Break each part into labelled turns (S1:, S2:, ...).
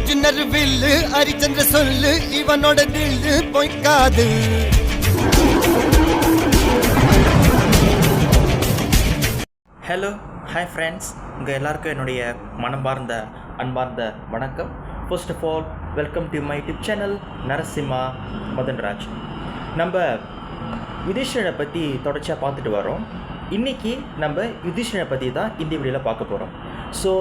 S1: அர்ஜுனர் வில்லு ஹரிச்சந்திர சொல்லு இவனோட தில்லு பொய்க்காது.
S2: ஹலோ ஹாய் ஃப்ரெண்ட்ஸ், உங்கள் எல்லாருக்கும் என்னுடைய மனமார்ந்த அன்பார்ந்த வணக்கம். First of all welcome to my YouTube channel Narasimha Madanraj. நம்ம யுதிஷ்டரை பற்றி தொடர்ச்சியாக பார்த்துட்டு வரோம். இன்றைக்கி நம்ம யுதிஷ்டரை பற்றி தான் இந்த வீடியோவில் பார்க்க போகிறோம். ஸோ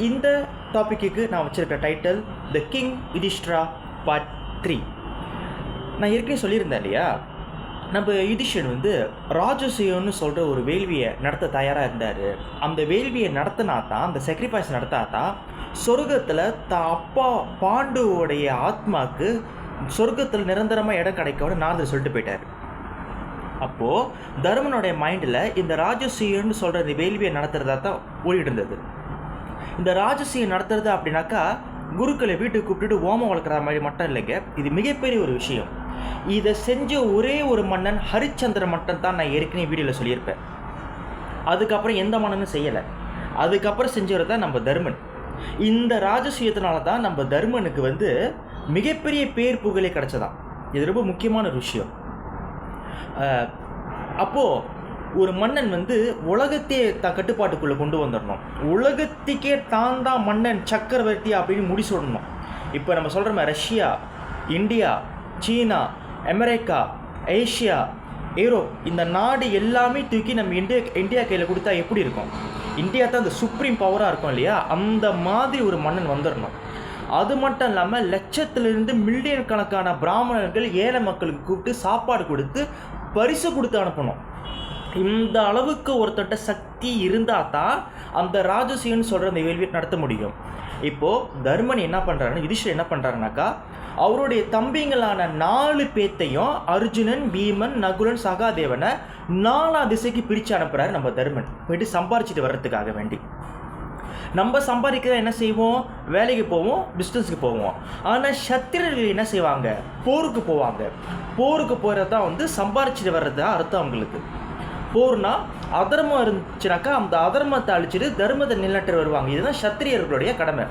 S2: இந்த டாப்பிக்கு நான் வச்சுருக்க title the king Yudhishthira part 3. நான் ஏற்கனவே சொல்லியிருந்தேன் இல்லையா, நம்ம யுதிஷ்டன் வந்து ராஜசூயம்னு சொல்கிற ஒரு வேள்வியை நடத்த தயாராக இருந்தார். அந்த வேள்வியை நடத்தினா தான், அந்த சாக்ரிஃபைஸ் நடத்தா தான் சொர்க்கத்தில் அப்பா பாண்டுவோடைய ஆத்மாவுக்கு சொர்க்கத்தில் நிரந்தரமாக இடம் கிடைக்கும்னு நாரதர் சொல்லிட்டு போயிட்டார். அப்போது தர்மனுடைய மைண்டில் இந்த ராஜசூயம்னு சொல்கிற இந்த வேள்வியை நடத்துகிறதா தான் ஓடிட்டு இருந்தது. இந்த ராஜசூயம் நடத்துறது அப்படின்னாக்கா குருக்களை வீட்டுக்கு கூப்பிட்டுட்டு ஓமம் வளர்க்குற மாதிரி மட்டும் இல்லைங்க, இது மிகப்பெரிய ஒரு விஷயம். இதை செஞ்ச ஒரே ஒரு மன்னன் ஹரிச்சந்திரன் மட்டும் தான் நான் ஏற்கனவே வீடியோவில் சொல்லியிருப்பேன். அதுக்கப்புறம் எந்த மன்னனும் செய்யலை. அதுக்கப்புறம் செஞ்சவர் தான் நம்ம தர்மன். இந்த ராஜசூயத்தினால தான் நம்ம தர்மனுக்கு வந்து மிகப்பெரிய பேர் புகழே கிடச்சதான். இது ரொம்ப முக்கியமான ஒரு விஷயம். அப்போது ஒரு மன்னன் வந்து உலகத்தையே கட்டுப்பாட்டுக்குள்ளே கொண்டு வந்துடணும். உலகத்துக்கே தான் மன்னன் சக்கரவர்த்தி அப்படின்னு முடிச்சுடணும். இப்போ நம்ம சொல்கிற மாதிரி ரஷ்யா, இந்தியா, சீனா, அமெரிக்கா, ஏஷியா, யூரோப், இந்த நாடு எல்லாமே தூக்கி நம்ம இந்தியா கையில் கொடுத்தா எப்படி இருக்கும்? இந்தியா தான் அந்த சுப்ரீம் பவராக இருக்கும் இல்லையா, அந்த மாதிரி ஒரு மன்னன் வந்துடணும். அது மட்டும் இல்லாமல் லட்சத்திலிருந்து மில்லியன் கணக்கான பிராமணர்கள் ஏழை மக்களுக்கு கூப்பிட்டு சாப்பாடு கொடுத்து பரிசு கொடுத்து அனுப்பணும். இந்த அளவுக்கு ஒருத்தட்ட சக்தி இருந்தால் தான் அந்த ராஜசூயன்னு சொல்கிற அந்த வேள்வியை நடத்த முடியும். இப்போது தர்மன் என்ன பண்ணுறாருன்னு, யுதிஷ்டர் என்ன பண்ணுறாருனாக்கா, அவருடைய தம்பிங்களான 4 பேத்தையும் அர்ஜுனன், பீமன், நகுலன், சகாதேவனை 4 திசைக்கு பிரித்து அனுப்புகிறாரு நம்ம தர்மன், போயிட்டு சம்பாரிச்சிட்டு வர்றதுக்காக வேண்டி. நம்ம சம்பாதிக்கிறத என்ன செய்வோம்? வேலைக்கு போவோம், பிஸ்னஸுக்கு போவோம். ஆனால் சத்திரர்கள் என்ன செய்வாங்க? போருக்கு போவாங்க. போருக்கு போகிறது தான் வந்து சம்பாரிச்சிட்டு வர்றது அர்த்தம் அவங்களுக்கு. போர்னா அதர்மம் இருந்துச்சுனாக்கா அந்த அதர்மத்தை அழிச்சிட்டு தர்மத்தை நிலநாட்டு வருவாங்க. இதுதான் சத்திரியர்களுடைய கடமை.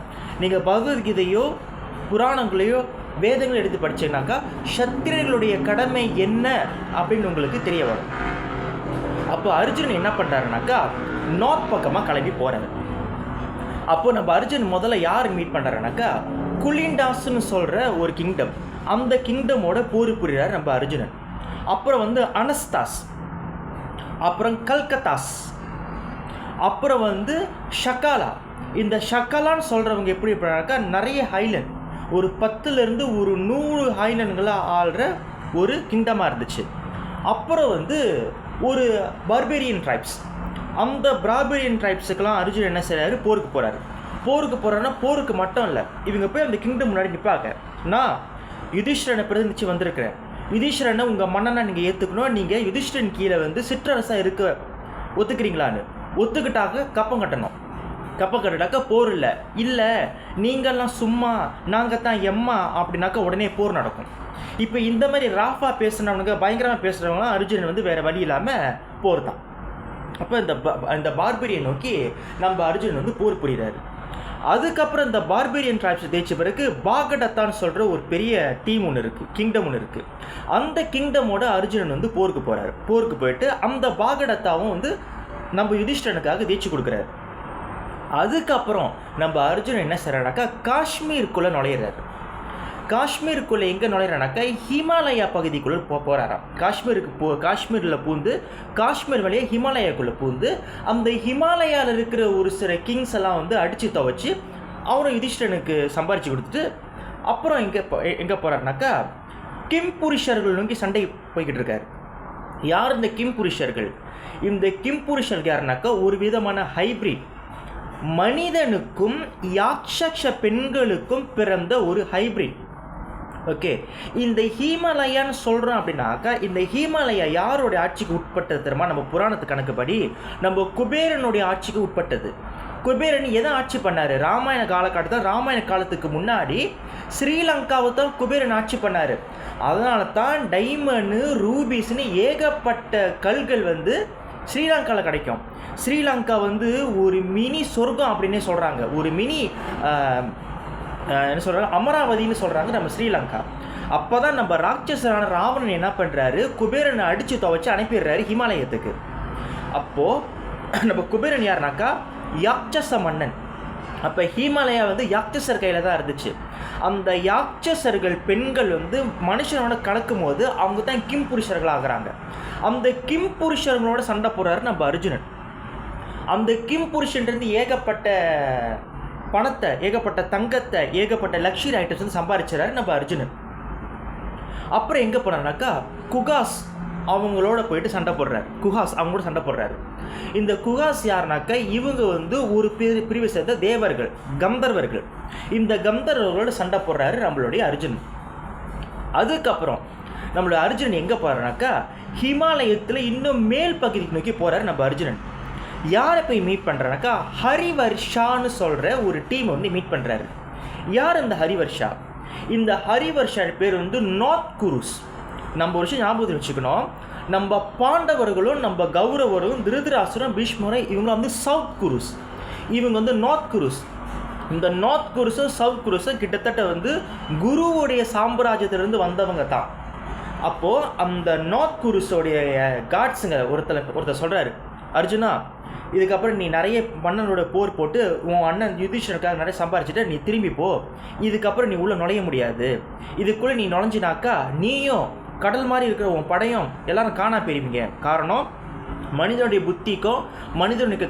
S2: நீங்கள் பகவத்கீதையோ புராணங்களையோ வேதங்களை எடுத்து படிச்சீங்கன்னாக்கா சத்திரியர்களுடைய கடமை என்ன அப்படின்னு உங்களுக்கு தெரிய வரும். அப்போ அர்ஜுனன் என்ன பண்ணுறாருனாக்கா நார்த் பக்கமாக கிளம்பி போகிறாரு. அப்போ நம்ம அர்ஜுன் முதல்ல யார் மீட் பண்ணுறாருனாக்கா குலிண்டாஸ்ன்னு சொல்கிற ஒரு கிங்டம், அந்த கிங்டமோட போர் புரிகிறார் நம்ம அர்ஜுனன். அப்புறம் வந்து அனஸ்தாஸ், அப்புறம் கல்கத்தாஸ், அப்புறம் வந்து ஷக்காலா. இந்த ஷக்காலான்னு சொல்கிறவங்க எப்படி இருப்பாங்கனாக்கா நிறைய ஹைலண்ட், ஒரு 10லேருந்து ஒரு 100 ஹைலண்ட்களாக ஆள்ற ஒரு கிங்டமாக இருந்துச்சு. அப்புறம் வந்து ஒரு பார்பேரியன் ட்ரைப்ஸ். அந்த பார்பேரியன் ட்ரைப்ஸுக்கெல்லாம் அர்ஜுன் என்ன செய்கிறாரு? போருக்கு போகிறாரு. போருக்கு போகிறாருன்னா போருக்கு மட்டும் இல்லை, இவங்க போய் அந்த கிங்டம் முன்னாடி நிற்பாங்க. நான் யுதிஷ்டரனை பிரதிநிதிச்சு வந்திருக்கிறேன், யுதிஷ்டரனை உங்கள் மன்னனை நீங்கள் ஏற்றுக்கணும், நீங்கள் யுதிஷ்டன் கீழே வந்து சிற்றரசாக இருக்க ஒத்துக்கிறீங்களான்னு. ஒத்துக்கிட்டாக்க கப்பம் கட்டணும். கப்பம் கட்டினாக்கா போர் இல்லை. இல்லை நீங்கள்லாம் சும்மா நாங்கள் தான் எம்மா அப்படின்னாக்கா உடனே போர் நடக்கும். இப்போ இந்த மாதிரி ராஃபா பேசுகிறவனுங்க, பயங்கரமாக பேசுகிறவங்களாம் அர்ஜுனன் வந்து வேறு வழி இல்லாமல் போர் தான். அப்போ இந்த பார்பேரியன் நோக்கி நம்ம அர்ஜுனன் வந்து போர் புரிகிறாரு. அதுக்கப்புறம் இந்த பார்பேரியன் ட்ரைப்ஸ் தேய்ச்ச பிறகு பாகடத்தான்னு சொல்கிற ஒரு பெரிய டீம் ஒன்று இருக்குது, கிங்டம் ஒன்று இருக்குது. அந்த கிங்டமோட அர்ஜுனன் வந்து போருக்கு போகிறாரு. போருக்கு போயிட்டு அந்த பாகடத்தாவும் வந்து நம்ம யுதிஷ்டனுக்காக தேய்ச்சி கொடுக்குறாரு. அதுக்கப்புறம் நம்ம அர்ஜுனன் என்ன செய்கிறானாக்கா காஷ்மீருக்குள்ளே நுழையிறாரு. காஷ்மீருக்குள்ளே எங்கே நுழையிறானாக்கா ஹிமாலயா பகுதிக்குள்ளே போகிறாராம். காஷ்மீரில் பூந்து காஷ்மீர் வழியே ஹிமாலயாக்குள்ளே பூந்து அந்த ஹிமாலயாவில் இருக்கிற ஒரு சில கிங்ஸ் எல்லாம் வந்து அடித்து துவச்சி அவரும் யுதிஷ்டனுக்கு சம்பாரித்து கொடுத்துட்டு அப்புறம் எங்கே போகிறாருனாக்கா கிம்புருஷர்கள் நோக்கி சண்டை போய்கிட்டு இருக்காரு. யார் இந்த கிம்புருஷர்கள்? இந்த கிம்புருஷர்கள் யாருனாக்கா ஒரு விதமான ஹைப்ரிட், மனிதனுக்கும் யாக்ஷ பெண்களுக்கும் பிறந்த ஒரு ஹைப்ரிட். ஓகே, இந்த ஹிமாலயான்னு சொல்கிறோம் அப்படின்னாக்கா இந்த ஹிமாலயா யாருடைய ஆட்சிக்கு உட்பட்டது தெரியுமா? நம்ம புராணத்து கணக்குப்படி நம்ம குபேரனுடைய ஆட்சிக்கு உட்பட்டது. குபேரன் எதை ஆட்சி பண்ணார்? ராமாயண காலகட்டத்தில், ராமாயண காலத்துக்கு முன்னாடி ஸ்ரீலங்காவை தான் குபேரன் ஆட்சி பண்ணார். அதனால தான் டைமண்டு, ரூபீஸ்னு ஏகப்பட்ட கல்கள் வந்து ஸ்ரீலங்காவில் கிடைக்கும். ஸ்ரீலங்கா வந்து ஒரு மினி சொர்க்கம் அப்படின்னே சொல்கிறாங்க. ஒரு மினி என்ன சொல்கிறாங்க, அமராவதின்னு சொல்கிறாங்க நம்ம ஸ்ரீலங்கா. அப்போ தான் நம்ம ராட்சசரான ராவணன் என்ன பண்ணுறாரு, குபேரனை அடித்து துவைச்சு அனுப்பிடுறாரு ஹிமாலயத்துக்கு. அப்போது நம்ம குபேரன் யாருனாக்கா யாக்சச மன்னன். அப்போ ஹிமாலயா வந்து யாக்சசர் கையில் தான் இருந்துச்சு. அந்த யாக்சசர்கள் பெண்கள் வந்து மனுஷனோட கலக்கும் போது அவங்க தான் கிம் புருஷர்கள் ஆகிறாங்க. அந்த கிம் புருஷர்களோட சண்டை போடுறாரு நம்ம அர்ஜுனன். அந்த கிம் புருஷன்லேருந்து ஏகப்பட்ட பணத்தை, ஏகப்பட்ட தங்கத்தை, ஏகப்பட்ட லக்ஸரி ஐட்டம்ஸ் வந்து சம்பாதிச்சாரு நம்ம அர்ஜுனன். அப்புறம் எங்கே போனார்னாக்கா குகாஸ் அவங்களோட போயிட்டு சண்டை போடுறாரு. குகாஸ் அவங்களோட சண்டை போடுறாரு. இந்த குகாஸ் யாருனாக்கா இவங்க வந்து ஒரு பிரிவை சேர்ந்த தேவர்கள், கந்தர்வர்கள். இந்த கந்தர்வர்களோட சண்டை போடுறாரு நம்மளுடைய அர்ஜுனன். அதுக்கப்புறம் நம்மளுடைய அர்ஜுனன் எங்கே போகிறாருனாக்கா ஹிமாலயத்தில் இன்னும் மேல் பகுதிக்கு நோக்கி போகிறாரு நம்ம அர்ஜுனன். யாரை போய் மீட் பண்ணுறாருனாக்கா ஹரிவர்ஷான்னு சொல்கிற ஒரு டீம் வந்து மீட் பண்ணுறாரு. யார் இந்த ஹரிவர்ஷா? இந்த ஹரிவர்ஷா பேர் வந்து நார்த் குருஸ். நம்ம ஒரு விஷயம் ஞாபகத்தில் வச்சுக்கணும், நம்ம பாண்டவர்களும் நம்ம கௌரவரும் திருதராசுரம் பீஷ்மரும் இவங்க வந்து சவுத் குருஸ், இவங்க வந்து நார்த் குருஸ். இந்த நார்த் குருஸும் சவுத் குருஸும் கிட்டத்தட்ட வந்து குருவுடைய சாம்ராஜ்யத்திலிருந்து வந்தவங்க தான். அப்போது அந்த நார்த் குருஸோடைய காட்ஸுங்க ஒருத்தர் சொல்கிறாரு, அர்ஜுனா இதுக்கப்புறம் நீ நிறைய மன்னனோட போர் போட்டு உன் அண்ணன் யுதிஷ்டருக்காக நிறைய சம்பாரிச்சுட்டு நீ திரும்பி போ. இதுக்கப்புறம் நீ உள்ளே நுழைய முடியாது. இதுக்குள்ளே நீ நுழைஞ்சினாக்கா நீயும் கடல் மாதிரி இருக்கிற உன் படையும் எல்லாரும் காணா போயிருவீங்க. காரணம் மனிதனுடைய புத்திக்கும் மனிதனுக்கு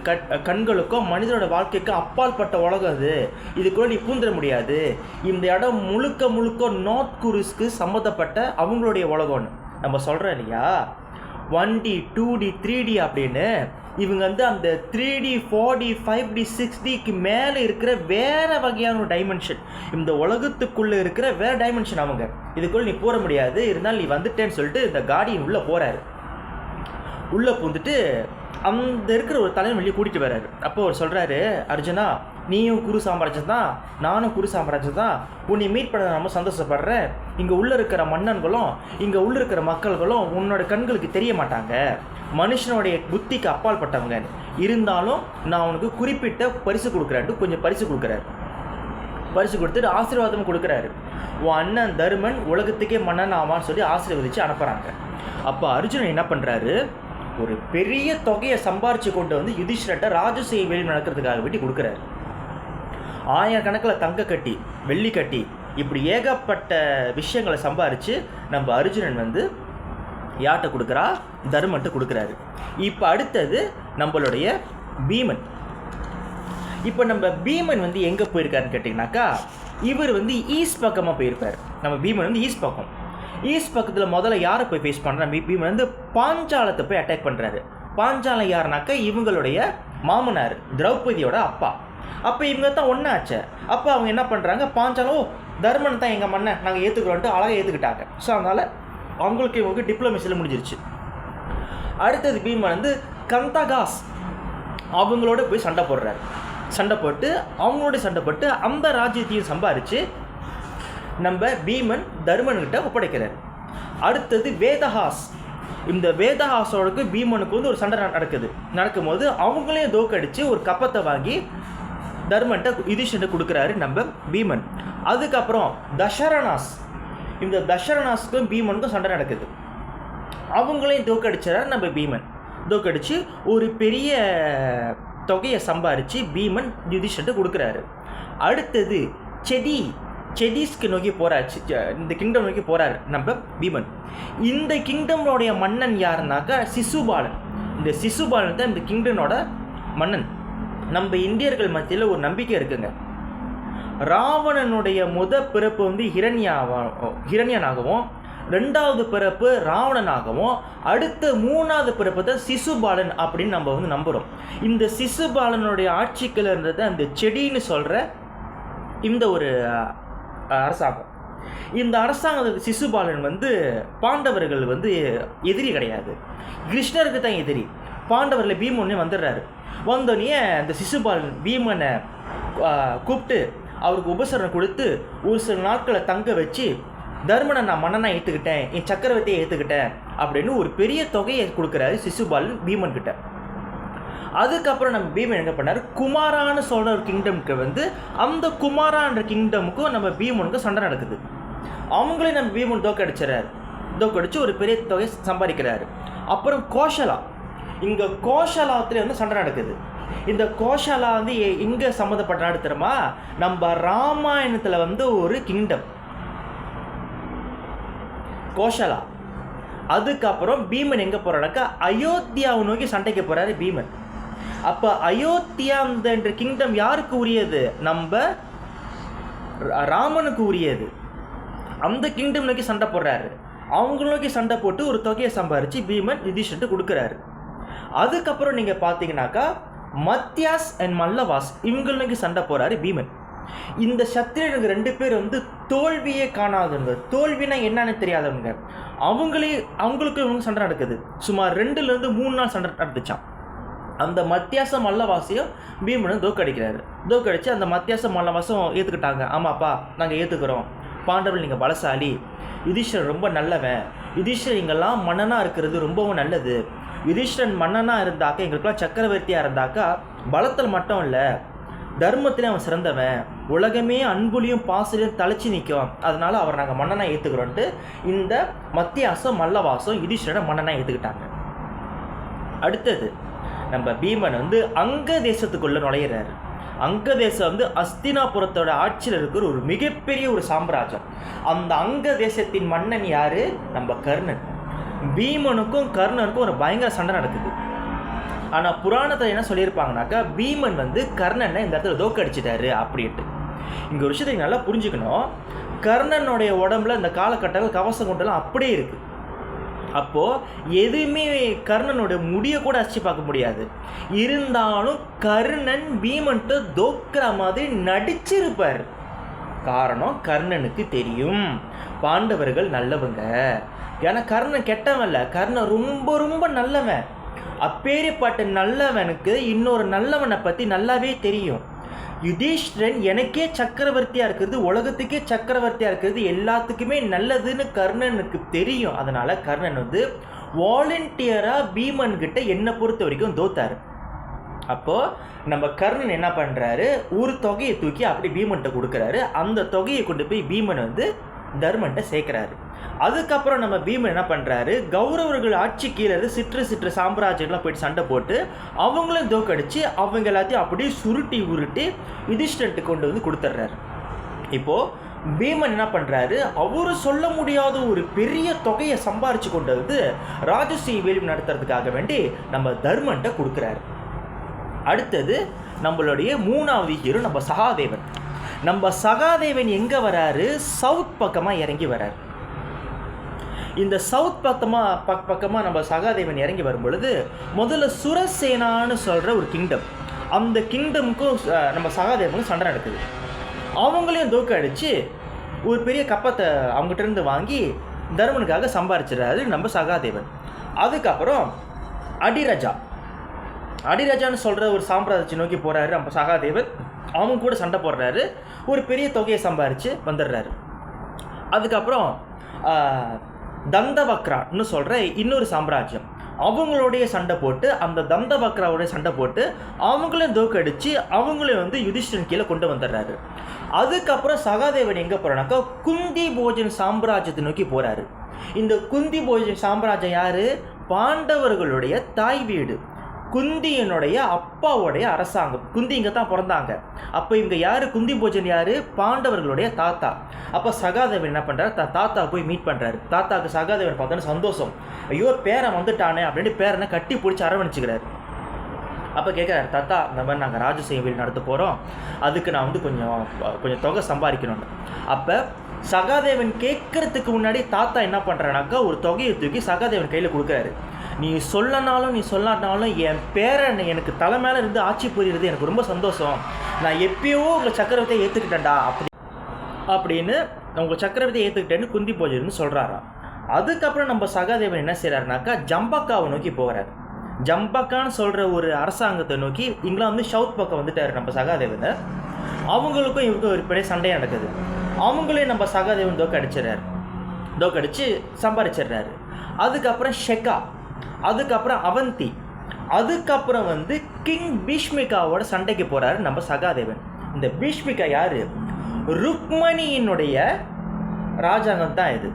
S2: கண்களுக்கும் மனிதனோட வாழ்க்கைக்கும் அப்பாற்பட்ட உலகம் அது. இதுக்குள்ளே நீ பூந்துட முடியாது. இந்த இடம் முழுக்க முழுக்க நார்த் குருஸ்க்கு சம்மந்தப்பட்ட அவங்களுடைய உலகம்னு நம்ம சொல்கிறோம் இல்லையா. 1D 2D 3D அப்படின்னு இவங்க வந்து அந்த 3D 4D 5D 6Dக்கு மேலே இருக்கிற வேறு வகையான ஒரு டைமென்ஷன். இந்த உலகத்துக்குள்ளே இருக்கிற வேறு டைமென்ஷன் அவங்க. இதுக்குள்ளே நீ போக முடியாது, இருந்தாலும் நீ வந்துட்டேன்னு சொல்லிட்டு இந்த கார்டியன் உள்ளே போகிறாரு. உள்ளே பூந்துட்டு அந்த இருக்கிற ஒரு தலைவன் வெளியே கூட்டிகிட்டு வர்றாரு. அப்போ அவர் சொல்கிறாரு, அர்ஜுனா நீயும் குரு சாம்ராஜ்யம் தான், நானும் குரு சாம்ராஜ்யம் தான், உன்னை மீட் பண்ண ரொம்ப சந்தோஷப்படுறேன். இங்கே உள்ளே இருக்கிற மன்னன்களும் இங்கே உள்ளே இருக்கிற மக்கள்களும் உன்னோட கண்களுக்கு தெரிய மாட்டாங்க, மனுஷனுடைய புத்திக்கு அப்பால் பட்டவங்க. இருந்தாலும் நான் அவனுக்கு குறிப்பிட்ட பரிசு கொடுக்குறேன்ட்டு கொஞ்சம் பரிசு கொடுக்குறாரு. பரிசு கொடுத்துட்டு ஆசீர்வாதமும் கொடுக்குறாரு. உன் அண்ணன் தருமன் உலகத்துக்கே மன்னன் ஆவான்னு சொல்லி ஆசீர்வதித்து அனுப்புகிறாங்க. அப்போ அர்ஜுனன் என்ன பண்ணுறாரு, ஒரு பெரிய தொகையை சம்பாரித்து கொண்டு வந்து யுதிஷ்டர்கிட்ட ராஜசூய வேலை நடக்கிறதுக்காக வேண்டி கொடுக்குறாரு. ஆயிரக்கணக்கில் தங்க கட்டி வெள்ளி கட்டி இப்படி ஏகப்பட்ட விஷயங்களை சம்பாரித்து நம்ம அர்ஜுனன் வந்து யார்கிட்ட கொடுக்குறா, தருமன்ட்டு கொடுக்குறாரு. இப்போ அடுத்தது நம்மளுடைய பீமன். இப்போ நம்ம பீமன் வந்து எங்கே போயிருக்காருன்னு கேட்டிங்கனாக்கா இவர் வந்து ஈஸ்ட் பக்கமாக போயிருப்பார். நம்ம பீமன் வந்து ஈஸ்ட் பக்கம். ஈஸ்ட் பக்கத்தில் முதல்ல யாரை போய் ஃபேஸ் பண்ணுறாரு, பீமன் வந்து பாஞ்சாலத்தை போய் அட்டாக் பண்ணுறாரு. பாஞ்சாலம் யாருனாக்கா இவங்களுடைய மாமனார் திரௌபதியோட அப்பா. அப்போ இவங்க தான் ஒன்றாச்சு. அப்போ அவங்க என்ன பண்ணுறாங்க, பாஞ்சாலம் தர்மன் தான் எங்கள் மண்ணை நாங்கள் ஏற்றுக்கிறோன்ட்டு அழகாக ஏற்றுக்கிட்டாங்க. ஸோ அதனால் அவங்களுக்கு இவங்களுக்கு டிப்ளமேசியில் முடிஞ்சிருச்சு. அடுத்தது பீமன் வந்து கந்தகாஸ் அவங்களோட போய் சண்டை போடுறாரு. சண்டை போட்டு அவங்களோட சண்டை போட்டு அந்த ராஜ்யத்தையும் சம்பாரித்து நம்ம பீமன் தருமன்கிட்ட ஒப்படைக்கிறார். அடுத்தது வேதஹாஸ். இந்த வேதஹாஸோடக்கு பீமனுக்கு வந்து ஒரு சண்டை நடக்கும்போது அவங்களையும் தோக்கடித்து ஒரு கப்பத்தை வாங்கி தர்மன்ட்ட யுதிஷ்டர்கிட்ட கொடுக்குறாரு நம்ம பீமன். அதுக்கப்புறம் தசரணாஸ். இந்த தசரணாஸுக்கும் பீமனுக்கும் சண்டை நடக்குது. அவங்களையும் தோக்கடிச்சார் நம்ம பீமன். தோக்கடித்து ஒரு பெரிய தொகையை சம்பாரித்து பீமன் யுதிஷ்டர்கிட்ட கொடுக்குறாரு. அடுத்தது செடிஸ்க்கு நோக்கி போகிறார். இந்த கிங்டம் நோக்கி போகிறார் நம்ம பீமன். இந்த கிங்டமோடைய மன்னன் யாருனாக்கா சிசுபாலன். இந்த சிசுபாலன் தான் இந்த கிங்டனோட மன்னன். நம்ம இந்தியர்கள் மத்தியில் ஒரு நம்பிக்கை இருக்குங்க, ராவணனுடைய பிறப்பு வந்து ஹிரண்யனாகவும், ரெண்டாவது பிறப்பு ராவணனாகவும், அடுத்த மூணாவது பிறப்பு தான் சிசுபாலன் அப்படின்னு நம்ம வந்து நம்புகிறோம். இந்த சிசுபாலனுடைய ஆட்சிக்கில் இருந்தது அந்த செடின்னு சொல்கிற இந்த ஒரு அரசாங்கம். இந்த அரசாங்கத்துக்கு சிசுபாலன் வந்து பாண்டவர்கள் வந்து எதிரி கிடையாது, கிருஷ்ணருக்கு தான் எதிரி. பாண்டவரில் பீமனே வந்துடுறாரு. வந்தோடனே அந்த சிசுபாலன் பீமனை கூப்பிட்டு அவருக்கு உபசரணம் கொடுத்து ஒரு சில நாட்களை தங்க வச்சு, தர்மனை நான் மன்னனாக ஏற்றுக்கிட்டேன், என் சக்கரவர்த்தியை ஏற்றுக்கிட்டேன் அப்படின்னு ஒரு பெரிய தொகையை கொடுக்குறாரு சிசுபாலன் பீமன் கிட்ட. அதுக்கப்புறம் நம்ம பீமன் என்ன பண்ணார், குமாரான்னு சொல்கிற ஒரு கிங்டமுக்கு வந்து அந்த குமாரான்ற கிங்டமுக்கும் நம்ம பீமனுக்கும் சண்டை நடக்குது. அவங்களையும் நம்ம பீமன் தோக்கடிச்சு ஒரு பெரிய தொகை சம்பாதிக்கிறாரு. அப்புறம் கோஷலா, இங்கே கோஷலாத்துல வந்து சண்டை நடக்குது. இந்த கோஷலா வந்து எங்கே சம்மந்தப்பட்ட நாடு தெரியுமா, நம்ம ராமாயணத்தில் வந்து ஒரு கிங்டம் கோஷலா. அதுக்கப்புறம் பீமன் எங்கே போகிறானாக்கா அயோத்தியாவை நோக்கி சண்டைக்கு போகிறாரு பீமன். அப்போ அயோத்தியா என்ற கிங்டம் யாருக்கு உரியது, நம்ம ராமனுக்கு உரியது. அந்த கிங்டம் நோக்கி சண்டை போடுறாரு. அவங்க நோக்கி சண்டை போட்டு ஒரு தொகையை சம்பாரித்து பீமன் யுதிஷ்டர்கிட்ட கொடுக்குறாரு. அதுக்கப்புறம் நீங்கள் பார்த்தீங்கன்னாக்கா மத்தியாஸ் அண்ட் மல்லவாஸ் இவங்க நோக்கி சண்டை போகிறாரு பீமன். இந்த சத்திரியனுக்கு 2 பேர் வந்து தோல்வியே காணாதவங்க, தோல்வினா என்னன்னு தெரியாதவங்க. அவங்களுக்கு இவங்க சண்டை நடக்குது. சுமார் 2-3 நாள் சண்டை நடந்துச்சான். அந்த மத்தியாச மல்லவாசியும் பீமனும் தோக்கடிச்சு அந்த மத்தியாச மல்லவாசம் ஏற்றுக்கிட்டாங்க. ஆமாப்பா நாங்கள் ஏற்றுக்கிறோம், பாண்டவர்கள் நீங்கள் பலசாலி, யுதிஷ்டர் ரொம்ப நல்லவன், யுதிஷ்டர் இங்கெல்லாம் மன்னனாக இருக்கிறது ரொம்பவும் நல்லது, யுதிஷ்டன் மன்னனாக இருந்தாக்கா எங்களுக்கெல்லாம் சக்கரவர்த்தியாக இருந்தாக்கா பலத்தில் மட்டும் இல்லை தர்மத்திலே அவன் சிறந்தவன், உலகமே அன்புலையும் பாசலையும் தலைச்சி நிற்கும், அதனால அவர் நாங்கள் மன்னனாக ஏற்றுக்கிறோன்ட்டு இந்த மத்தியாசம் மல்லவாசம் யுதிஷ்டரை மன்னனாக ஏற்றுக்கிட்டாங்க. அடுத்தது நம்ம பீமன் வந்து அங்க தேசத்துக்குள்ளே நுழையிறாரு. அங்க தேசம் வந்து அஸ்தினாபுரத்தோட ஆட்சியில் இருக்கிற ஒரு மிகப்பெரிய ஒரு சாம்ராஜ்யம். அந்த அங்க தேசத்தின் மன்னன் யாரு, நம்ம கர்ணன். பீமனுக்கும் கர்ணனுக்கும் ஒரு பயங்கர சண்டை நடக்குது. ஆனால் புராணத்தில் என்ன சொல்லியிருப்பாங்கனாக்கா பீமன் வந்து கர்ணனை இந்த இடத்துல தோக்கடிச்சிட்டாரு அப்படின்ட்டு. இங்கே ஒரு விஷயத்தை நல்லா புரிஞ்சுக்கணும். கர்ணனுடைய உடம்புல இந்த காலகட்டங்கள் கவசம் கொண்டெல்லாம் அப்படியே இருக்குது. அப்போது எதுவுமே கர்ணனுடைய முடியை கூட அச்சு பார்க்க முடியாது. இருந்தாலும் கர்ணன் பீமன்ட்டு தோக்கிற மாதிரி நடிச்சிருப்பார். காரணம் கர்ணனுக்கு தெரியும் பாண்டவர்கள் நல்லவங்க. ஏன்னா கர்ணன் கெட்டவன் இல்லை, கர்ணன் ரொம்ப ரொம்ப நல்லவன். அப்பேற்பட்ட நல்லவனுக்கு இன்னொரு நல்லவனை பற்றி நல்லாவே தெரியும். யுதிஷ்டிரன் எனக்கே சக்கரவர்த்தியாக இருக்கிறது, உலகத்துக்கே சக்கரவர்த்தியாக இருக்கிறது எல்லாத்துக்குமே நல்லதுன்னு கர்ணனுக்கு தெரியும். அதனால் கர்ணன் வந்து வாலண்டியராக பீமன்கிட்ட என்னை பொறுத்த வரைக்கும் தோத்தார். அப்போது நம்ம கர்ணன் என்ன பண்ணுறாரு, ஒரு தொகையை தூக்கி அப்படி பீமன்கிட்ட கொடுக்குறாரு. அந்த தொகையை கொண்டு போய் பீமன் வந்து தர்மன்ட்ட சேர்க்குறாரு. அதுக்கப்புறம் நம்ம பீமன் என்ன பண்ணுறாரு, கௌரவர்கள் ஆட்சி கீழே இருந்து சிற்று சாம்ராஜ்யங்கள்லாம் போயிட்டு சண்டை போட்டு அவங்களும் தோக்கடிச்சு அவங்க எல்லாத்தையும் அப்படியே உருட்டி யுதிஷ்டர்கிட்ட கொண்டு வந்து கொடுத்துட்றாரு. இப்போது பீமன் என்ன பண்ணுறாரு, அவரு சொல்ல முடியாத ஒரு பெரிய தொகையை சம்பாரித்து கொண்டு வந்து ராஜசூய வேள்வி நடத்துறதுக்காக வேண்டி நம்ம தர்மன்ட்ட கொடுக்குறாரு. அடுத்தது நம்மளுடைய 3வது ஹீரோ நம்ம சகாதேவன். நம்ம சகாதேவன் எங்கே வராரு, சவுத் பக்கமாக இறங்கி வராரு. இந்த சவுத் பக்கமாக நம்ம சகாதேவன் இறங்கி வரும் பொழுது முதல்ல சுரசேனான்னு சொல்கிற ஒரு கிங்டம், அந்த கிங்டமுக்கும் நம்ம சகாதேவனுக்கும் சண்டை நடக்குது. அவங்களையும் தோக்கடிச்சு ஒரு பெரிய கப்பத்தை அவங்ககிட்ட வாங்கி தர்மனுக்காக சம்பாரிச்சிடறாரு நம்ம சகாதேவன். அதுக்கப்புறம் அடிராஜான்னு சொல்கிற ஒரு சாம்ராஜ்யத்தை நோக்கி போகிறாரு நம்ம சகாதேவன். அவங்க கூட சண்டை போடுறாரு, ஒரு பெரிய தொகையை சம்பாரித்து வந்துடுறாரு. அதுக்கப்புறம் தந்தவக்ரான்னு சொல்கிற இன்னொரு சாம்ராஜ்யம், அவங்களுடைய சண்டை போட்டு அந்த தந்தவக்ராவுடைய சண்டை போட்டு அவங்களையும் தோக்கடிச்சு அவங்களையும் வந்து யுதிஷ்டிரன் கீழே கொண்டு வந்துடுறாரு. அதுக்கப்புறம் சகாதேவன் எங்கே போகிறானாக்கா குந்தி போஜன் சாம்ராஜ்யத்தை நோக்கி போகிறாரு. இந்த குந்தி போஜன் சாம்ராஜ்யம் யார், பாண்டவர்களுடைய தாய் வீடு, குந்தியனுடைய அப்பாவுடைய அரசாங்கம். குந்தி இங்கே தான் பிறந்தாங்க. அப்போ இவங்க யார், குந்தி போஜன் யார், பாண்டவர்களுடைய தாத்தா. அப்போ சகாதேவன் என்ன பண்ணுறாரு, தாத்தா போய் மீட் பண்ணுறாரு. தாத்தாவுக்கு சகாதேவன் பார்த்தோன்னு சந்தோஷம், ஐயோ பேரன் வந்துட்டானே அப்படின்ட்டு பேரனை கட்டி பிடிச்சி அரவணைச்சிக்கிறாரு. அப்போ கேட்குறாரு, தாத்தா இந்த மாதிரி நாங்கள் ராஜசூய வேள்வி நடத்த போகிறோம், அதுக்கு நான் வந்து கொஞ்சம் தொகை சம்பாதிக்கணும்னு. அப்போ சகாதேவன் கேட்கறதுக்கு முன்னாடி தாத்தா என்ன பண்ணுறானாக்கா ஒரு தொகையை தூக்கி சகாதேவன் கையில் கொடுக்குறாரு. நீ சொல்லனாலும் நீ சொல்லாட்டாலும் என் பேரன் எனக்கு தலை மேலே இருந்து ஆட்சி புரியுறது எனக்கு ரொம்ப சந்தோஷம், நான் எப்பயோ உங்கள் சக்கரவர்த்தியை ஏற்றுக்கிட்டேன்டா அப்படின்னு உங்கள் சக்கரவர்த்தியை ஏற்றுக்கிட்டேன்னு குந்தி போஜன்னு சொல்கிறாராம். அதுக்கப்புறம் நம்ம சகாதேவன் என்ன செய்கிறாருனாக்கா ஜம்பக்காவை நோக்கி போகிறார். ஜம்பக்கான்னு சொல்கிற ஒரு அரசாங்கத்தை நோக்கி இங்கெல்லாம் வந்து சவுத் பக்கம் வந்துட்டார் நம்ம சகாதேவன். அவங்களுக்கும் இவருக்கும் ஒரு பெரிய சண்டை நடக்குது. அவங்களையும் நம்ம சகாதேவன் தோக்கடிச்சு சம்பாதிச்சிடுறாரு. அதுக்கப்புறம் ஷெக்கா, அதுக்கப்புறம் அவந்தி, அதுக்கப்புறம் வந்து கிங் பீஷ்மிகாவோட சண்டைக்கு போகிறாரு நம்ம சகாதேவன். இந்த பீஷ்மிகா யார்? ருக்மணியினுடைய ராஜாங்கம் தான் இது.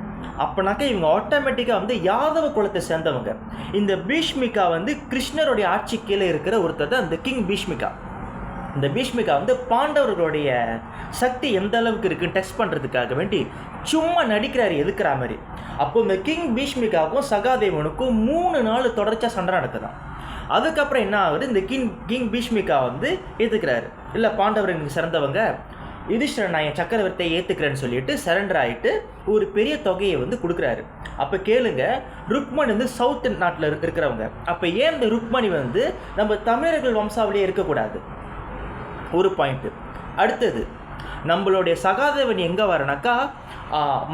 S2: அப்போனாக்கா இவங்க ஆட்டோமேட்டிக்காக வந்து யாதவ குலத்தை சேர்ந்தவங்க. இந்த பீஷ்மிகா வந்து கிருஷ்ணருடைய ஆட்சி கீழே இருக்கிற ஒருத்தர் தான் இந்த கிங் பீஷ்மிகா. இந்த பீஷ்மிகா வந்து பாண்டவர்களுடைய சக்தி எந்த அளவுக்கு இருக்குன்னு டெஸ்ட் பண்ணுறதுக்காக வேண்டி சும்மா நடிக்கிறாரு, எதுக்குற மாதிரி. அப்போ இந்த கிங் பீஷ்மிகாவுக்கும் சகாதேவனுக்கும் 3 நாள் தொடர்ச்சியாக சண்டை நடக்குதான். அதுக்கப்புறம் என்ன ஆகுது, இந்த கிங் பீஷ்மிகா வந்து ஏற்றுக்கிறாரு, இல்லை பாண்டவர் எனக்கு சிறந்தவங்க, யுதிஷ்டிரன் நான் என் சக்கரவர்த்தியை ஏற்றுக்கிறேன்னு சொல்லிட்டு சரண்டர் ஆகிட்டு ஒரு பெரிய தொகையை வந்து கொடுக்குறாரு. அப்போ கேளுங்க, ருக்மணி வந்து சவுத் நாட்டில் இருக்கிறவங்க. அப்போ ஏன் இந்த ருக்மணி வந்து நம்ம தமிழர்கள் வம்சாவளியே இருக்கக்கூடாது? ஒரு பாயிண்ட்டு. அடுத்தது நம்மளுடைய சகாதேவன் எங்கே வரனாக்கா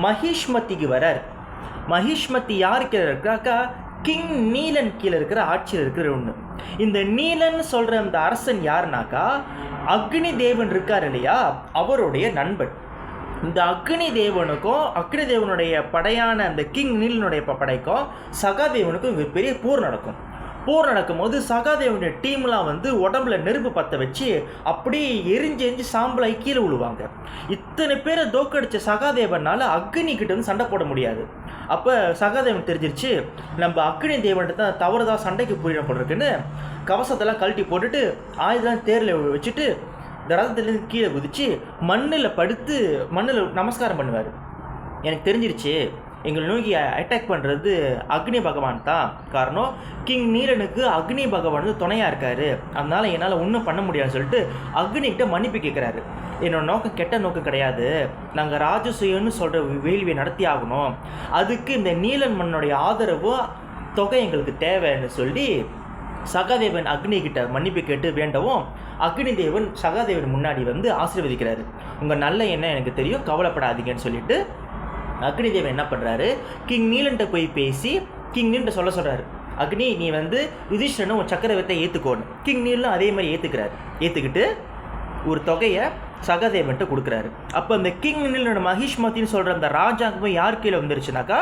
S2: மகிஷ்மதிக்கு வரார். மகிஷ்மதி யார் கீழே இருக்கிறாக்கா? கிங் நீலன் கீழே இருக்கிற ஆட்சியில் இருக்கிற ஒன்று. இந்த நீலன் சொல்கிற அந்த அரசன் யாருனாக்கா அக்னி தேவன் இருக்கார் இல்லையா, அவருடைய நண்பன். இந்த அக்னி தேவனுக்கும் அக்னி தேவனுடைய படையான அந்த கிங் நீலனுடைய படைக்கும் சகாதேவனுக்கும் இங்கே பெரிய போர் நடக்கும். போர் நடக்கும்போது சகாதேவனுடைய டீம்லாம் வந்து உடம்புல நெருப்பு பற்ற வச்சு அப்படியே எரிஞ்சு சாம்பலாகி கீழே விழுவாங்க. இத்தனை பேரை தோக்கடிச்ச சகாதேவனால் அக்னிக்கிட்ட வந்து சண்டை போட முடியாது. அப்போ சகாதேவன் தெரிஞ்சிருச்சு, நம்ம அக்னி தேவன்கிட்ட தான் தவறுதான் சண்டைக்கு போயிடப்படுறதுக்குன்னு கவசத்தெல்லாம் கழட்டி போட்டுட்டு ஆயுதம் தேரில் வச்சுட்டு இந்த ரதத்துலேருந்து கீழே குதித்து மண்ணில் படுத்து மண்ணில் நமஸ்காரம் பண்ணுவார். எனக்கு தெரிஞ்சிருச்சு எங்களை நோக்கி அட்டாக் பண்ணுறது அக்னி பகவான் தான் காரணம். கிங் நீலனுக்கு அக்னி பகவான் வந்து துணையாக இருக்கார், அதனால் என்னால் ஒன்றும் பண்ண முடியாதுன்னு சொல்லிட்டு அக்னிகிட்ட மன்னிப்பு கேட்குறாரு. என்னோட நோக்கம் கெட்ட நோக்கம் கிடையாது, நாங்கள் ராஜசூயன்னு சொல்கிற வேள்வியை நடத்தி ஆகணும், அதுக்கு இந்த நீலன் மன்னனுடைய ஆதரவோ தொகை எங்களுக்கு தேவைன்னு சொல்லி சகாதேவன் அக்னிகிட்ட மன்னிப்பு கேட்டு வேண்டவும் அக்னி தேவன் சகாதேவன் முன்னாடி வந்து ஆசீர்வதிக்கிறாரு. உங்கள் நல்ல எண்ணம் எனக்கு தெரியும், கவலைப்படாதீங்கன்னு சொல்லிட்டு அக்னி தேவன் என்ன பண்ணுறாரு, கிங் நீலன்ட்ட போய் பேசி கிங் நீலன்ட்ட சொல்கிறாரு, அக்னி நீ வந்து யுதிஷ்டிரனை உன் சக்கரவர்த்தியை ஏற்றுக்கோன்னு. கிங் நீலனும் அதே மாதிரி ஏற்றுக்கிறாரு. ஏற்றுக்கிட்டு ஒரு தொகையை சகாதேவன்ட்டு கொடுக்குறாரு. அப்போ அந்த கிங் நீலனோட மகிஷ்மதின்னு சொல்கிற அந்த ராஜாங்கம் யார் கீழே வந்துருச்சுனாக்கா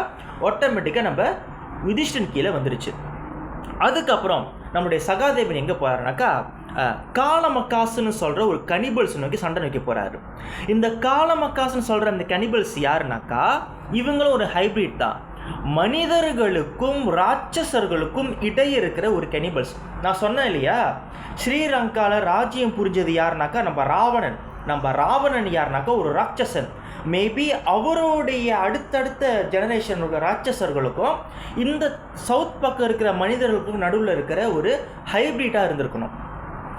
S2: ஆட்டோமேட்டிக்காக நம்ம யுதிஷ்டிரன் கீழே வந்துருச்சு. அதுக்கப்புறம் நம்முடைய சகாதேவன் எங்கே போகிறாருனாக்கா காலமக்காசுன்னு சொல்கிற ஒரு கனிபல்ஸ் நோக்கி சண்டை நோக்கி போகிறாரு. இந்த காலமக்காசுன்னு சொல்கிற அந்த கனிபல்ஸ் யாருனாக்கா இவங்களும் ஒரு ஹைப்ரிட் தான். மனிதர்களுக்கும் ராட்சசர்களுக்கும் இடையே இருக்கிற ஒரு கனிபல்ஸ். நான் சொன்னேன் இல்லையா, ஸ்ரீலங்காவில் ராஜ்யம் புரிஞ்சது யாருனாக்கா நம்ம ராவணன் யாருனாக்கா ஒரு ராட்சசன். மேபி அவருடைய அடுத்தடுத்த ஜெனரேஷனுடைய ராட்சசர்களுக்கும் இந்த சவுத் பக்கம் இருக்கிற மனிதர்களுக்கும் நடுவில் இருக்கிற ஒரு ஹைப்ரிட்டாக இருந்திருக்கணும்.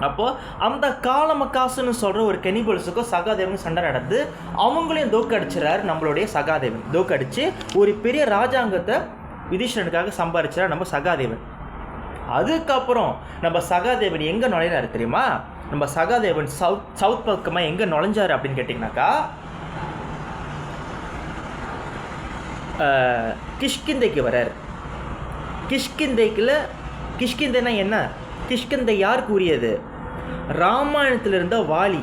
S2: அப்போது அந்த காலமக்காசுன்னு சொல்கிற ஒரு கெனிபல்ஸுக்கும் சகாதேவனுக்கும் சண்டை நடந்து அவங்களையும் தோக்கடிச்சிடறாரு நம்மளுடைய சகாதேவன். தோக்கடிச்சு ஒரு பெரிய ராஜாங்கத்தை யுதிஷ்டிரனுக்காக சம்பாதிச்சார் நம்ம சகாதேவன். அதுக்கப்புறம் நம்ம சகாதேவன் எங்கே நுழையிறாரு தெரியுமா? நம்ம சகாதேவன் சவுத் பக்கமாக எங்கே நுழைஞ்சார் அப்படின்னு கேட்டிங்கனாக்கா கிஷ்கிந்தைக்கு வரார். கிஷ்கிந்தைனா என்ன? கிஷ்கிந்தை யாருக்கு உரியது? ராமாயணத்தில் இருந்த வாலி,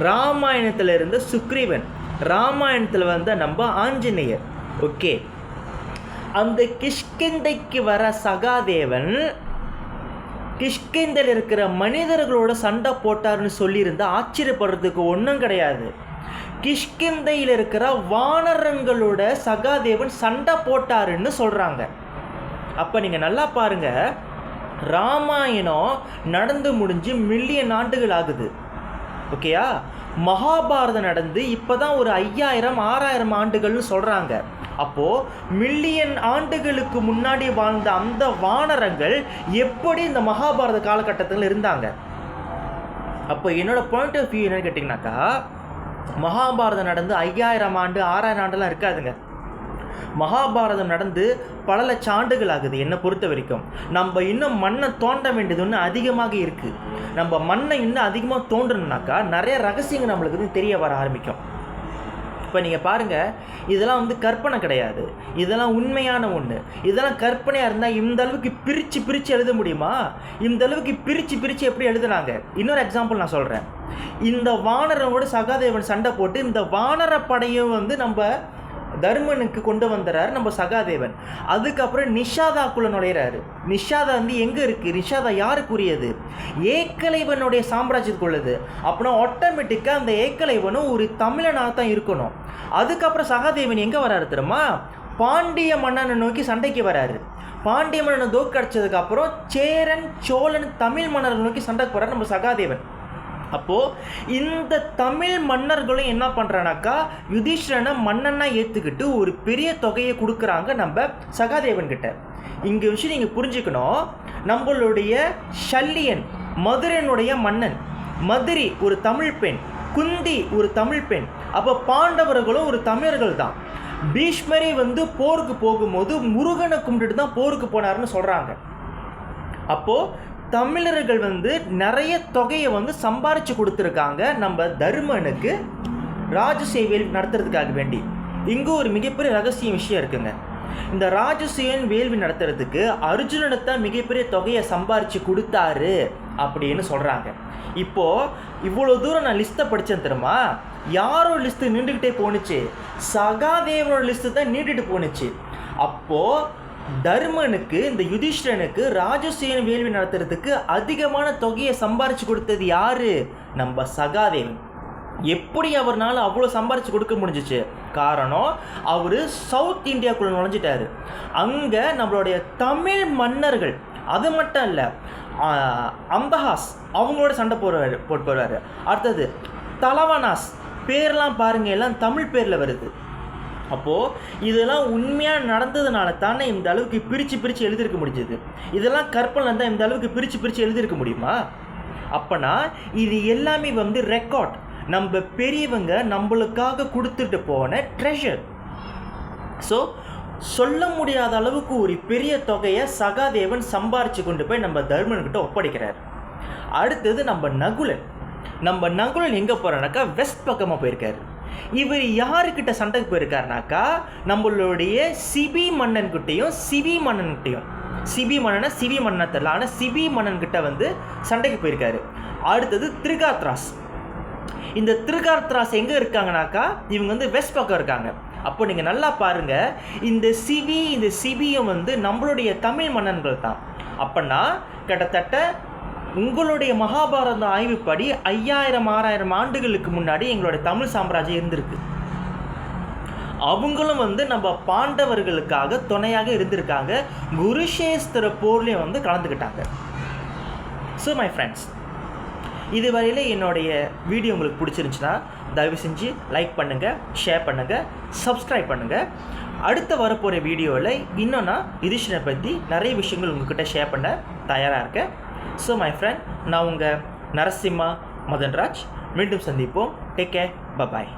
S2: ராமாயணத்தில் இருந்த சுக்ரீவன், ராமாயணத்தில் வந்த நம்ம ஆஞ்சநேயர். ஓகே, அந்த கிஷ்கிந்தைக்கு வர சகாதேவன் கிஷ்கிந்தையில் இருக்கிற மனிதர்களோட சண்டை போட்டார்னு சொல்லியிருந்தா ஆச்சரியப்படுறதுக்கு ஒன்றும் கிடையாது. கிஷ்கிந்தையில் இருக்கிற வானரங்களோட சகாதேவன் சண்டை போட்டாருன்னு சொல்கிறாங்க. அப்போ நீங்கள் நல்லா பாருங்கள், ராமாயணம் நடந்து முடிஞ்சு மில்லியன் ஆண்டுகள் ஆகுது. ஓகேயா? மகாபாரதம் நடந்து இப்போ தான் ஒரு 5000-6000 ஆண்டுகள்னு சொல்கிறாங்க. அப்போது மில்லியன் ஆண்டுகளுக்கு முன்னாடி வாழ்ந்த அந்த வானரங்கள் எப்படி இந்த மகாபாரத காலகட்டத்தில் இருந்தாங்க? அப்போ என்னோடய பாயிண்ட் ஆஃப் வியூ என்னன்னு கேட்டிங்கனாக்கா, மகாபாரதம் நடந்து 5000 ஆண்டு 6000 ஆண்டுலாம் இருக்காதுங்க. மகாபாரதம் நடந்து பல லட்சம் ஆண்டுகள் ஆகுது. என்னை பொறுத்த வரைக்கும் நம்ம இன்னும் மண்ணை தோண்ட வேண்டியது ஒன்று அதிகமாக இருக்குது. நம்ம மண்ணை இன்னும் அதிகமாக தோன்றணுனாக்கா நிறைய ரகசியங்கள் நம்மளுக்கு வந்து தெரிய வர ஆரம்பிக்கும். இப்போ நீங்கள் பாருங்கள், இதெல்லாம் வந்து கற்பனை கிடையாது, இதெல்லாம் உண்மையான ஒன்று. இதெல்லாம் கற்பனையாக இருந்தால் இந்த அளவுக்கு பிரித்து எழுத முடியுமா? இந்த அளவுக்கு பிரித்து எப்படி எழுதுனாங்க? இன்னொரு எக்ஸாம்பிள் நான் சொல்கிறேன். இந்த வானரோட சகாதேவன் சண்டை போட்டு இந்த வானர படையும் வந்து நம்ம தர்மனுக்கு கொண்டு வந்துறாரு நம்ம சகாதேவன். அதுக்கப்புறம் நிஷாதாக்குள்ள நுழையிறாரு. நிஷாதா வந்து எங்கே இருக்குது? நிஷாதா யாருக்குரியது? ஏக்கலைவனுடைய சாம்ராஜ்யத்துக்குள்ளது. அப்படின்னா ஆட்டோமேட்டிக்காக அந்த ஏக்கலைவனும் ஒரு தமிழனாக தான் இருக்கணும். அதுக்கப்புறம் சகாதேவன் எங்கே வராரு தெரியுமா? பாண்டிய மன்னனை நோக்கி சண்டைக்கு வராரு. பாண்டிய மன்னனை தோற்கடிச்சதுக்கப்புறம் சேரன் சோழன் தமிழ் மன்னர்கள் நோக்கி சண்டைக்கு வராரு நம்ம சகாதேவன். அப்போது இந்த தமிழ் மன்னர்களும் என்ன பண்ணுறானாக்கா யுதிஷ்டரனை மன்னனாக ஏற்றுக்கிட்டு ஒரு பெரிய தொகையை கொடுக்குறாங்க நம்ம சகாதேவன் கிட்ட. இங்கே விஷயம் நீங்கள் புரிஞ்சுக்கணும். நம்மளுடைய ஷல்லியன் மதுரனுடைய மன்னன், மதுரி ஒரு தமிழ் பெண், குந்தி ஒரு தமிழ் பெண். அப்போ பாண்டவர்களும் ஒரு தமிழர்கள் தான். பீஷ்மரே வந்து போருக்கு போகும்போது முருகனை கும்பிட்டு தான் போருக்கு போனார்னு சொல்கிறாங்க. அப்போது தமிழர்கள் வந்து நிறைய தொகையை வந்து சம்பாரித்து கொடுத்துருக்காங்க நம்ம தர்மனுக்கு ராஜசேவை நடத்துறதுக்காக வேண்டி. இங்கே ஒரு மிகப்பெரிய ரகசிய விஷயம் இருக்குங்க. இந்த ராஜசேவன் வேள்வி நடத்துறதுக்கு அர்ஜுனனைத்தான் மிகப்பெரிய தொகையை சம்பாரித்து கொடுத்தாரு அப்படின்னு சொல்கிறாங்க. இப்போது இவ்வளோ தூரம் நான் லிஸ்ட்டை படித்தேன் தெரியுமா? யாரோ லிஸ்ட்டு நீண்டுக்கிட்டே போணுச்சு, சகாதேவனோட லிஸ்ட்டு தான் நீண்டுட்டு போணுச்சு. அப்போது தர்மனுக்கு இந்த யுதிஷ்டனுக்கு ராஜசேவன் வேள்வி நடத்துறதுக்கு அதிகமான தொகையை சம்பாரித்து கொடுத்தது யாரு? நம்ம சகாதேவன். எப்படி அவர்னால அவ்வளோ சம்பாரித்து கொடுக்க முடிஞ்சிச்சு? காரணம், அவர் சவுத் இந்தியாவுக்குள்ளே நுழைஞ்சிட்டாரு. அங்கே நம்மளுடைய தமிழ் மன்னர்கள், அது மட்டும் இல்லை, அந்தஹாஸ் அவங்களோட சண்டை போட்டு போடுவார். அடுத்தது தலவனாஸ், பேர்லாம் பாருங்கள், எல்லாம் தமிழ் பேரில் வருது. அப்போது இதெல்லாம் உண்மையாக நடந்ததுனால தானே இந்த அளவுக்கு பிரித்து எழுதியிருக்க முடிஞ்சது. இதெல்லாம் கற்பனை தான் இந்த அளவுக்கு பிரித்து எழுதியிருக்க முடியுமா? அப்போனா இது எல்லாமே வந்து ரெக்கார்ட், நம்ம பெரியவங்க நம்மளுக்காக கொடுத்துட்டு போன ட்ரெஷர். ஸோ சொல்ல முடியாத அளவுக்கு ஒரு பெரிய தொகையை சகாதேவன் சம்பாரித்து கொண்டு போய் நம்ம தர்மன்கிட்ட ஒப்படைக்கிறார். அடுத்தது நம்ம நகுலன் எங்கே போகிறானாக்கா வெஸ்ட் பக்கமாக போயிருக்காரு. இவர் யாருக்கிட்ட சண்டைக்கு போயிருக்காருனாக்கா நம்மளுடைய சிபி மன்னன்கிட்டையும் சிவி மன்னனை தெரியல, ஆனால் சிபி மன்னன்கிட்ட வந்து சண்டைக்கு போயிருக்காரு. அடுத்தது திரிகாத்ராஸ். இந்த திரிகாத்ராஸ் எங்கே இருக்காங்கனாக்கா இவங்க வந்து வெஸ்ட் பக்கம் இருக்காங்க. அப்போ நீங்கள் நல்லா பாருங்கள், இந்த சிபியும் வந்து நம்மளுடைய தமிழ் மன்னன்கள் தான். அப்படின்னா கிட்டத்தட்ட உங்களுடைய மகாபாரத ஆய்வுப்படி 5000-6000 ஆண்டுகளுக்கு முன்னாடி எங்களுடைய தமிழ் சாம்ராஜ்யம் இருந்திருக்கு. அவங்களும் வந்து நம்ம பாண்டவர்களுக்காக துணையாக இருந்திருக்காங்க. குருஷேஸ்திர போர்லேயும் வந்து கலந்துக்கிட்டாங்க. ஸோ மை ஃப்ரெண்ட்ஸ், இதுவரையில் என்னுடைய வீடியோ உங்களுக்கு பிடிச்சிருந்துச்சுன்னா தயவு செஞ்சு லைக் பண்ணுங்கள், ஷேர் பண்ணுங்கள், சப்ஸ்கிரைப் பண்ணுங்கள். அடுத்த வரப்போகிற வீடியோவில் இன்னும் நான் யுதிஷ்டனை பற்றி நிறைய விஷயங்கள் உங்கள்கிட்ட ஷேர் பண்ண தயாராக இருக்கேன். ஸோ மை ஃப்ரெண்ட், நான் உங்கள் நரசிம்மா மதன்ராஜ். மீண்டும் சந்திப்போம். Take care, bye bye.